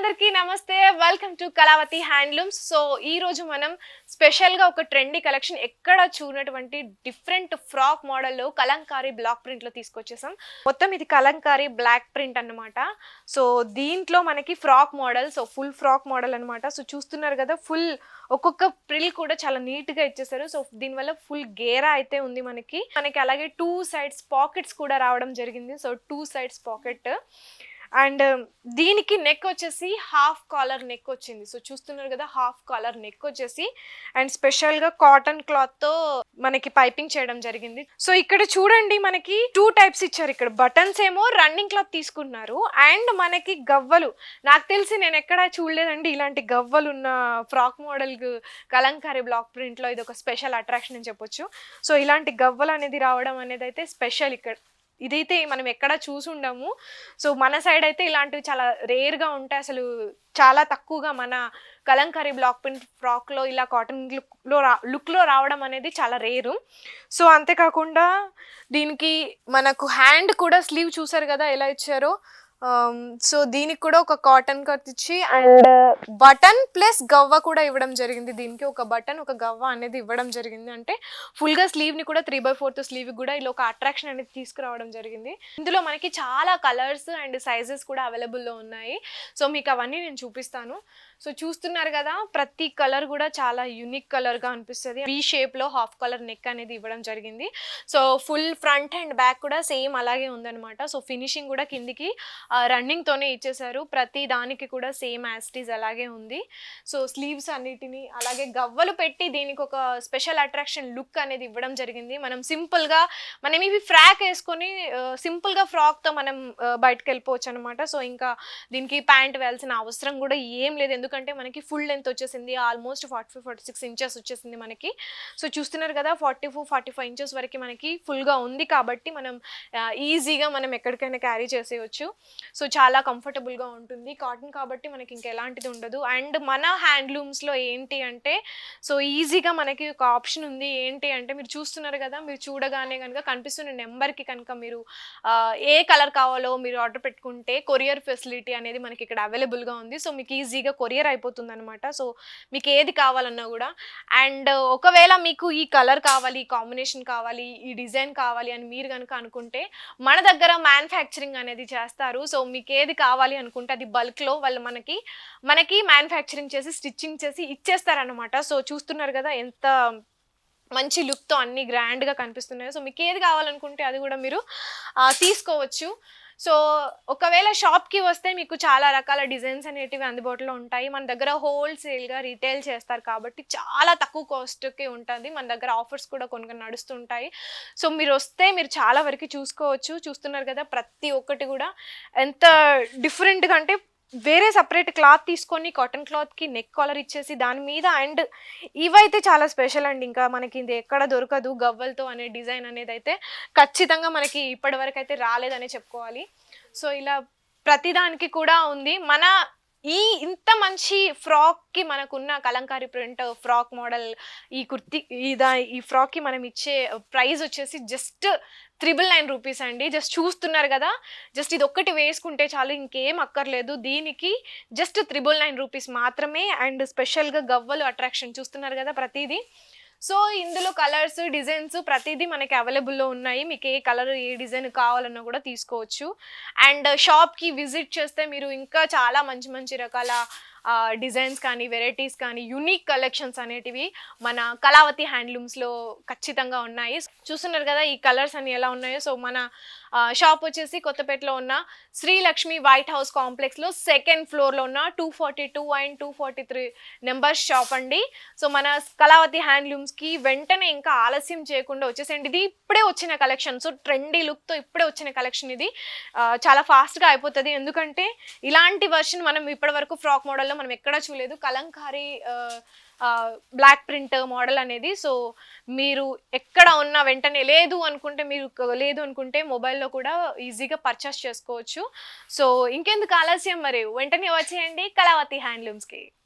అందరికీ నమస్తే. Welcome to Kalavathi handlooms. So ఈ రోజు మనం స్పెషల్గా ఒక ట్రెండీ కలెక్షన్ ఎక్కడ చూడనటువంటి డిఫరెంట్ ఫ్రాక్ మోడల్లో కలంకారీ బ్లాక్ ప్రింట్లో తీసుకొచ్చేసాం. మొత్తం ఇది కలంకారీ బ్లాక్ ప్రింట్ అన్నమాట. సో దీంట్లో మనకి frock model, so full frock model అనమాట. సో చూస్తున్నారు కదా, ఫుల్ ఒక్కొక్క ప్రిల్ కూడా చాలా నీట్గా ఇచ్చేసారు. సో దీనివల్ల ఫుల్ గేరా అయితే ఉంది మనకి. అలాగే 2 సైడ్స్ పాకెట్స్ కూడా రావడం జరిగింది. సో 2 సైడ్స్ పాకెట్ అండ్ దీనికి నెక్ వచ్చేసి హాఫ్ కాలర్ నెక్ వచ్చింది. సో చూస్తున్నారు కదా, హాఫ్ కాలర్ నెక్ వచ్చేసి అండ్ స్పెషల్గా కాటన్ క్లాత్తో మనకి పైపింగ్ చేయడం జరిగింది. సో ఇక్కడ చూడండి, మనకి 2 టైప్స్ ఇచ్చారు. ఇక్కడ బటన్స్ ఏమో రన్నింగ్ క్లాత్ తీసుకున్నారు అండ్ మనకి గవ్వలు. నాకు తెలిసి నేను ఎక్కడా చూడలేదండి ఇలాంటి గవ్వలు ఉన్న ఫ్రాక్ మోడల్ కలంకారీ బ్లాక్ ప్రింట్లో. ఇది ఒక స్పెషల్ అట్రాక్షన్ అని చెప్పొచ్చు. సో ఇలాంటి గవ్వలు అనేది రావడం అనేది అయితే స్పెషల్. ఇక్కడ ఇదైతే మనం ఎక్కడ చూసి ఉండము. సో మన సైడ్ అయితే ఇలాంటివి చాలా రేర్గా ఉంటాయి. అసలు చాలా తక్కువగా మన కలంకారీ బ్లాక్ ప్రింట్ ఫ్రాక్లో ఇలా కాటన్ లుక్లో రావడం అనేది చాలా రేరు. సో అంతేకాకుండా దీనికి మనకు హ్యాండ్ కూడా స్లీవ్ చూసారు కదా ఎలా ఇచ్చారో. సో దీనికి కూడా ఒక కాటన్ కట్ ఇచ్చి అండ్ బటన్ ప్లస్ గవ్వ కూడా ఇవ్వడం జరిగింది. దీనికి ఒక బటన్ ఒక గవ్వ అనేది ఇవ్వడం జరిగింది. అంటే ఫుల్గా స్లీవ్ని కూడా 3/4 స్లీవ్ కూడా ఇలా ఒక అట్రాక్షన్ అనేది తీసుకురావడం జరిగింది. ఇందులో మనకి చాలా కలర్స్ అండ్ సైజెస్ కూడా అవైలబుల్లో ఉన్నాయి. సో మీకు అవన్నీ నేను చూపిస్తాను. సో చూస్తున్నారు కదా, ప్రతి కలర్ కూడా చాలా యూనిక్ కలర్గా అనిపిస్తుంది. వీ షేప్లో హాఫ్ కలర్ నెక్ అనేది ఇవ్వడం జరిగింది. So full front and back కూడా సేమ్ అలాగే ఉందన్నమాట. సో ఫినిషింగ్ కూడా కిందికి రన్నింగ్తోనే ఇచ్చేసారు. ప్రతి దానికి కూడా సేమ్ యాస్టీస్ అలాగే ఉంది. సో స్లీవ్స్ అన్నిటిని అలాగే గవ్వలు పెట్టి దీనికి ఒక స్పెషల్ అట్రాక్షన్ లుక్ అనేది ఇవ్వడం జరిగింది. మనం ఇవి ఫ్రాక్ వేసుకొని సింపుల్గా ఫ్రాక్తో మనం బయటకు వెళ్ళిపోవచ్చు అనమాట. సో ఇంకా దీనికి ప్యాంట్ వేయాల్సిన అవసరం కూడా ఏం లేదు, ఎందుకంటే మనకి ఫుల్ లెంత్ వచ్చేసింది. ఆల్మోస్ట్ 45-46 ఇంచెస్ వచ్చేసింది మనకి. సో చూస్తున్నారు కదా, 44-45 ఇంచెస్ వరకు మనకి ఫుల్గా ఉంది కాబట్టి మనం ఈజీగా మనం ఎక్కడికైనా క్యారీ చేసేయచ్చు. సో చాలా కంఫర్టబుల్గా ఉంటుంది. కాటన్ కాబట్టి మనకి ఇంకా ఎలాంటిది ఉండదు. అండ్ మన హ్యాండ్లూమ్స్లో ఏంటి అంటే, సో ఈజీగా మనకి ఒక ఆప్షన్ ఉంది. ఏంటి అంటే, మీరు చూస్తున్నారు కదా, మీరు చూడగానే కనుక కనిపిస్తున్న నెంబర్కి కనుక మీరు ఏ కలర్ కావాలో మీరు ఆర్డర్ పెట్టుకుంటే కొరియర్ ఫెసిలిటీ అనేది మనకి ఇక్కడ అవైలబుల్గా ఉంది. సో మీకు ఈజీగా కొరియర్ అయిపోతుంది అనమాట. సో మీకు ఏది కావాలన్నా కూడా. అండ్ ఒకవేళ మీకు ఈ కలర్ కావాలి, ఈ కాంబినేషన్ కావాలి, ఈ డిజైన్ కావాలి అని మీరు కనుక అనుకుంటే మన దగ్గర మ్యానుఫ్యాక్చరింగ్ అనేది చేస్తారు. సో మీకు ఏది కావాలి అనుకుంటే అది బల్క్లో వాళ్ళు మనకి మ్యానుఫ్యాక్చరింగ్ చేసి స్టిచ్చింగ్ చేసి ఇచ్చేస్తారనమాట. సో చూస్తున్నారు కదా ఎంత మంచి లుక్తో అన్ని గ్రాండ్గా కనిపిస్తున్నాయి. సో మీకు ఏది కావాలనుకుంటే అది కూడా మీరు తీసుకోవచ్చు. సో ఒకవేళ షాప్కి వస్తే మీకు చాలా రకాల డిజైన్స్ అనేటివి అందుబాటులో ఉంటాయి. మన దగ్గర హోల్సేల్గా రీటైల్ చేస్తారు కాబట్టి చాలా తక్కువ కాస్ట్కి ఉంటుంది. మన దగ్గర ఆఫర్స్ కూడా కొన్ని నడుస్తుంటాయి. సో మీరు వస్తే మీరు చాలా వరకు చూసుకోవచ్చు. చూస్తున్నారు కదా, ప్రతి ఒక్కటి కూడా ఎంత డిఫరెంట్గా అంటే వేరే సపరేట్ క్లాత్ తీసుకొని కాటన్ క్లాత్కి నెక్ కాలర్ ఇచ్చేసి దాని మీద అండ్ ఇవైతే చాలా స్పెషల్ అండి. ఇంకా మనకి ఇది ఎక్కడ దొరకదు గవ్వలతో అనే డిజైన్ అనేది అయితే ఖచ్చితంగా మనకి ఇప్పటి వరకు అయితే రాలేదనే చెప్పుకోవాలి. సో ఇలా ప్రతిదానికి కూడా ఉంది. ఇంత మంచి ఫ్రాక్కి మనకున్న కలంకారీ ప్రింట్ ఫ్రాక్ మోడల్ ఈ ఫ్రాక్కి మనం ఇచ్చే ప్రైస్ వచ్చేసి జస్ట్ 999 రూపీస్ అండి. జస్ట్ చూస్తున్నారు కదా, జస్ట్ ఇది ఒక్కటి వేసుకుంటే చాలు, ఇంకేం అక్కర్లేదు. దీనికి జస్ట్ 999 రూపీస్ మాత్రమే. అండ్ స్పెషల్గా గవ్వలు అట్రాక్షన్ చూస్తున్నారు కదా ప్రతిదీ. సో ఇందులో కలర్స్ డిజైన్స్ ప్రతిదీ మనకి అవైలబుల్లో ఉన్నాయి. మీకు ఏ కలర్ ఏ డిజైన్ కావాలన్నా కూడా తీసుకోవచ్చు. అండ్ షాప్కి విజిట్ చేస్తే మీరు ఇంకా చాలా మంచి మంచి రకాల డిజైన్స్ కానీ వెరైటీస్ కానీ యూనిక్ కలెక్షన్స్ అనేటివి మన కళావతి హ్యాండ్లూమ్స్లో ఖచ్చితంగా ఉన్నాయి. చూస్తున్నారు కదా ఈ కలర్స్ అన్ని ఎలా ఉన్నాయో. సో మన షాప్ వచ్చేసి కొత్తపేటలో ఉన్న శ్రీలక్ష్మి వైట్ హౌస్ కాంప్లెక్స్లో 2nd ఫ్లోర్లో ఉన్న 242 అండ్ 243 నెంబర్ షాప్ అండి. సో మన కళావతి హ్యాండ్లూమ్స్కి వెంటనే ఇంకా ఆలస్యం చేయకుండా వచ్చేసేయండి. ఇది ఇప్పుడే వచ్చిన కలెక్షన్. సో ట్రెండీ లుక్తో ఇప్పుడే వచ్చిన కలెక్షన్ ఇది. చాలా ఫాస్ట్గా అయిపోతుంది, ఎందుకంటే ఇలాంటి వర్షన్ మనం ఇప్పటి వరకు ఫ్రాక్ మోడల్లో మనం ఎక్కడా చూడలేదు, కలంకారీ బ్లాక్ ప్రింట్ మోడల్ అనేది. సో మీరు ఎక్కడ ఉన్నా వెంటనే లేదు అనుకుంటే మొబైల్లో కూడా ఈజీగా పర్చేస్ చేసుకోవచ్చు. సో ఇంకెందుకు ఆలస్యం, మరి వెంటనే వచ్చేయండి కళావతి హ్యాండ్లూమ్స్కి.